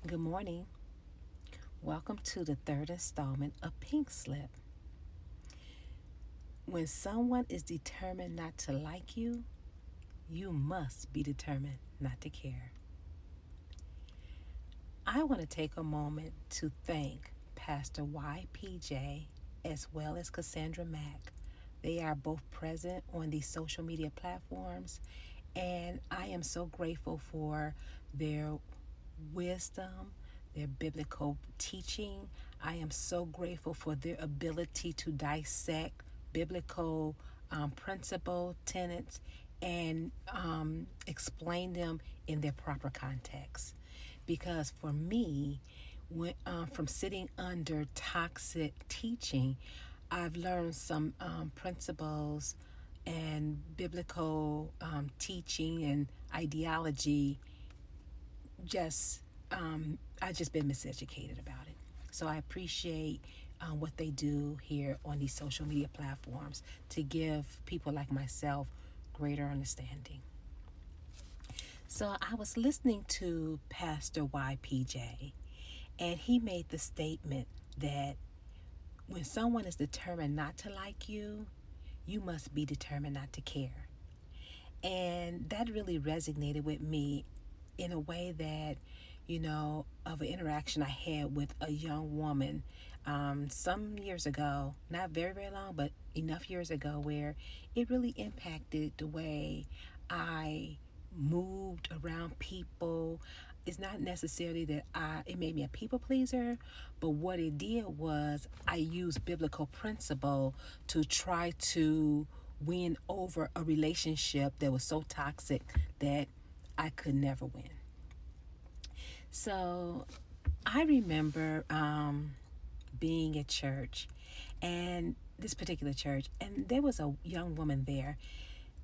Good morning. Welcome to the third installment of Pink Slip. When someone is determined not to like you, you must be determined not to care. I want to take a moment to thank Pastor YPJ as well as Cassandra Mack. They are both present on these social media platforms, and I am so grateful for their wisdom, their biblical teaching. I am so grateful for their ability to dissect biblical principle, tenets, and explain them in their proper context. Because for me, from sitting under toxic teaching, I've learned some principles and biblical teaching and ideology just I just been miseducated about it. So I appreciate what they do here on these social media platforms to give people like myself greater understanding. So I was listening to Pastor YPJ, and he made the statement that when someone is determined not to like you, you must be determined not to care. And that really resonated with me in a way that, of an interaction I had with a young woman some years ago, not very, very long, but enough years ago, where it really impacted the way I moved around people. It's not necessarily that it made me a people pleaser, but what it did was I used biblical principle to try to win over a relationship that was so toxic that I could never win. So I remember being at church, and this particular church, and there was a young woman there,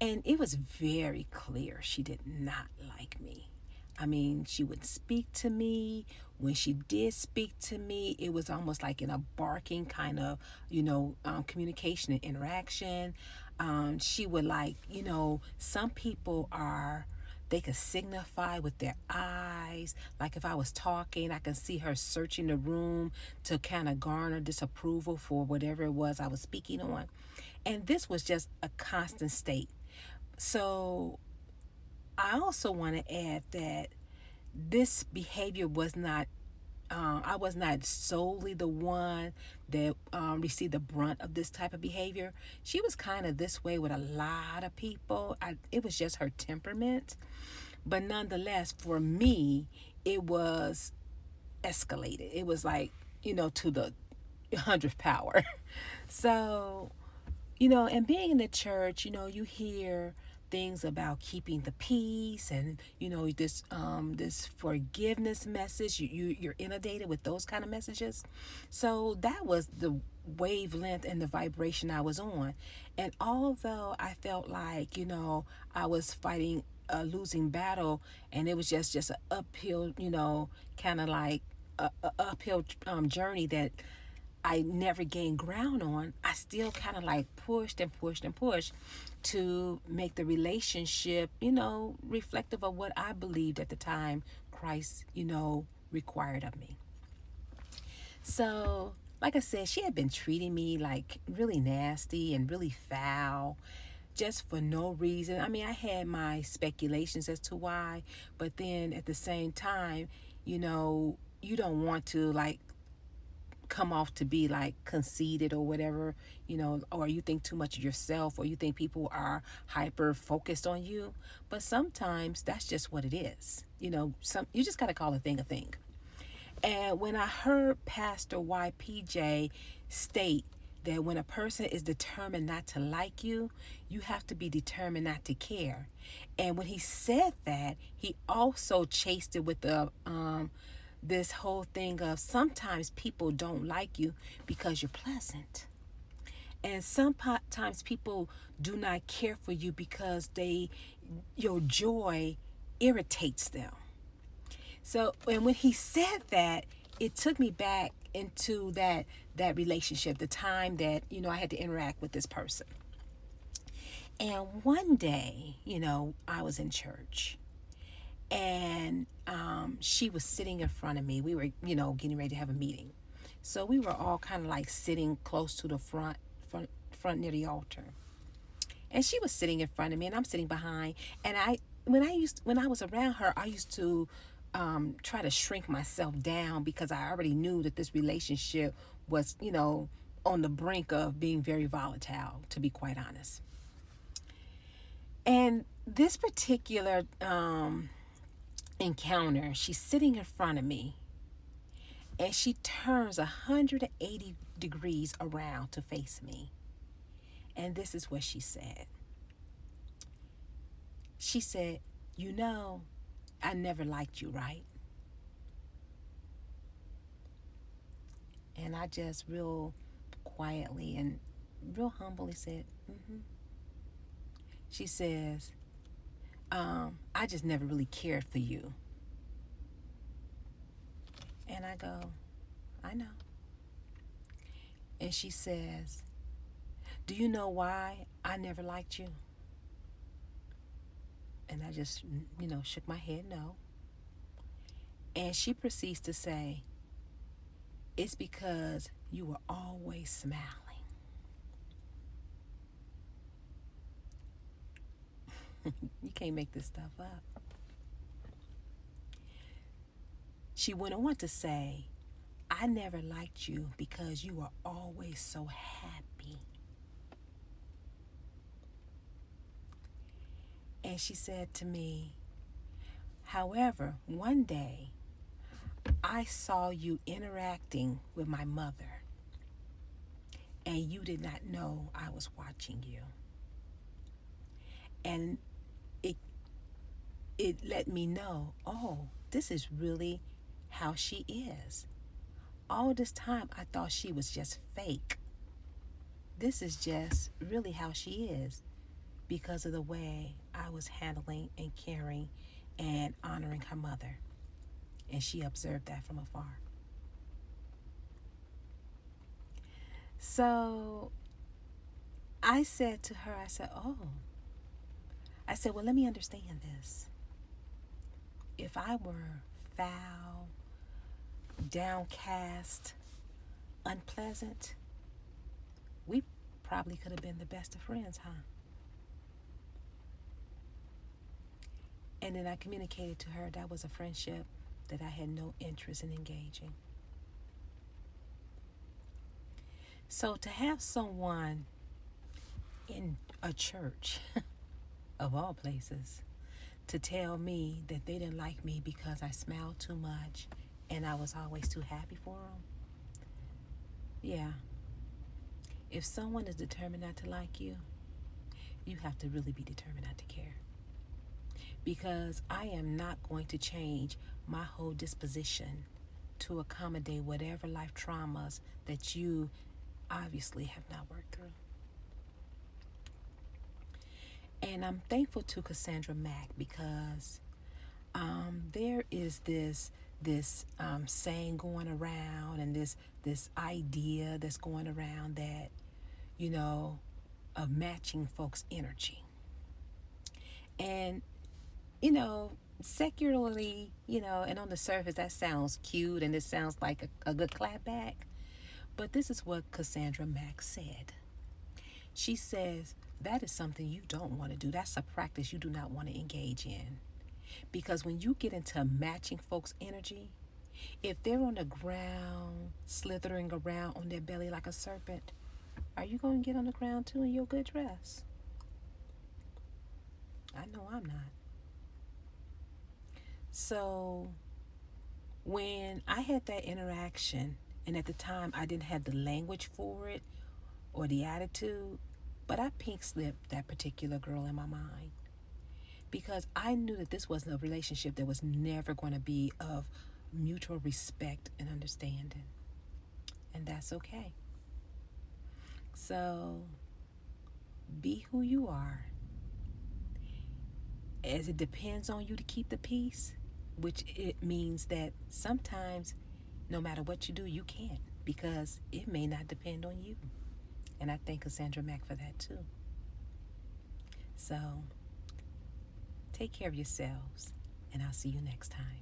and it was very clear she did not like me. I mean, she would speak to me. When she did speak to me, it was almost like in a barking kind of, communication and interaction. She would some people are, they could signify with their eyes. Like if I was talking, I can see her searching the room to kind of garner disapproval for whatever it was I was speaking on. And this was just a constant state. So I also want to add that this behavior was not, I was not solely the one that received the brunt of this type of behavior. She was kind of this way with a lot of people. It was just her temperament. But nonetheless, for me, it was escalated. It was like, to the 100th power. So and being in the church, you hear things about keeping the peace, and this forgiveness message. You're inundated with those kind of messages. So that was the wavelength and the vibration I was on. And although I felt like I was fighting a losing battle, and it was just an uphill, kind of like a uphill journey that I never gained ground on, I still kind of like pushed and pushed and pushed to make the relationship, reflective of what I believed at the time Christ, required of me. So, like I said, she had been treating me like really nasty and really foul just for no reason. I mean, I had my speculations as to why, but then at the same time, you don't want to like come off to be like conceited or whatever, or you think too much of yourself, or you think people are hyper focused on you. But sometimes that's just what it is. You just got to call a thing a thing. And when I heard Pastor YPJ state that when a person is determined not to like you, you have to be determined not to care. And when he said that, he also chased it with the this whole thing of sometimes people don't like you because you're pleasant. And sometimes people do not care for you because your joy irritates them. So, and when he said that, it took me back into that relationship, the time that I had to interact with this person. And one day, I was in church, and she was sitting in front of me. We were, getting ready to have a meeting. So we were all kind of like sitting close to the front near the altar. And she was sitting in front of me, and I'm sitting behind. And when I was around her, I used to try to shrink myself down because I already knew that this relationship was, on the brink of being very volatile, to be quite honest. And this particular encounter, she's sitting in front of me, and she turns 180 degrees around to face me. And this is what she said. She said, I never liked you, right? And I just real quietly and real humbly said, mm-hmm. She says, I just never really cared for you. And I go, I know. And she says, do you know why I never liked you? And I just, shook my head no. And she proceeds to say, it's because you were always smiling. You can't make this stuff up. She went on to say, I never liked you because you were always so happy. And she said to me, however, one day I saw you interacting with my mother, and you did not know I was watching you. And it let me know, this is really how she is. All this time I thought she was just fake. This is just really how she is because of the way I was handling and caring and honoring her mother. And she observed that from afar. So I said to her, well, let me understand this. If I were foul, downcast, unpleasant, we probably could have been the best of friends, huh? And then I communicated to her that was a friendship that I had no interest in engaging. So to have someone in a church, of all places, to tell me that they didn't like me because I smiled too much and I was always too happy for them, yeah. If someone is determined not to like you, you have to really be determined not to care. Because I am not going to change my whole disposition to accommodate whatever life traumas that you obviously have not worked through. And I'm thankful to Cassandra Mack because there is this saying going around, and this idea that's going around that, of matching folks' energy. And, secularly, and on the surface, that sounds cute and it sounds like a good clap back. But this is what Cassandra Mack said. She says, that is something you don't want to do. That's a practice you do not want to engage in. Because when you get into matching folks' energy, if they're on the ground, slithering around on their belly like a serpent, are you going to get on the ground too in your good dress? I know I'm not. So when I had that interaction, and at the time I didn't have the language for it or the attitude, but I pink slipped that particular girl in my mind because I knew that this wasn't a relationship that was never going to be of mutual respect and understanding. And that's okay. So be who you are. As it depends on you to keep the peace, which it means that sometimes no matter what you do, you can't, because it may not depend on you. And I thank Cassandra Mack for that too. So take care of yourselves, and I'll see you next time.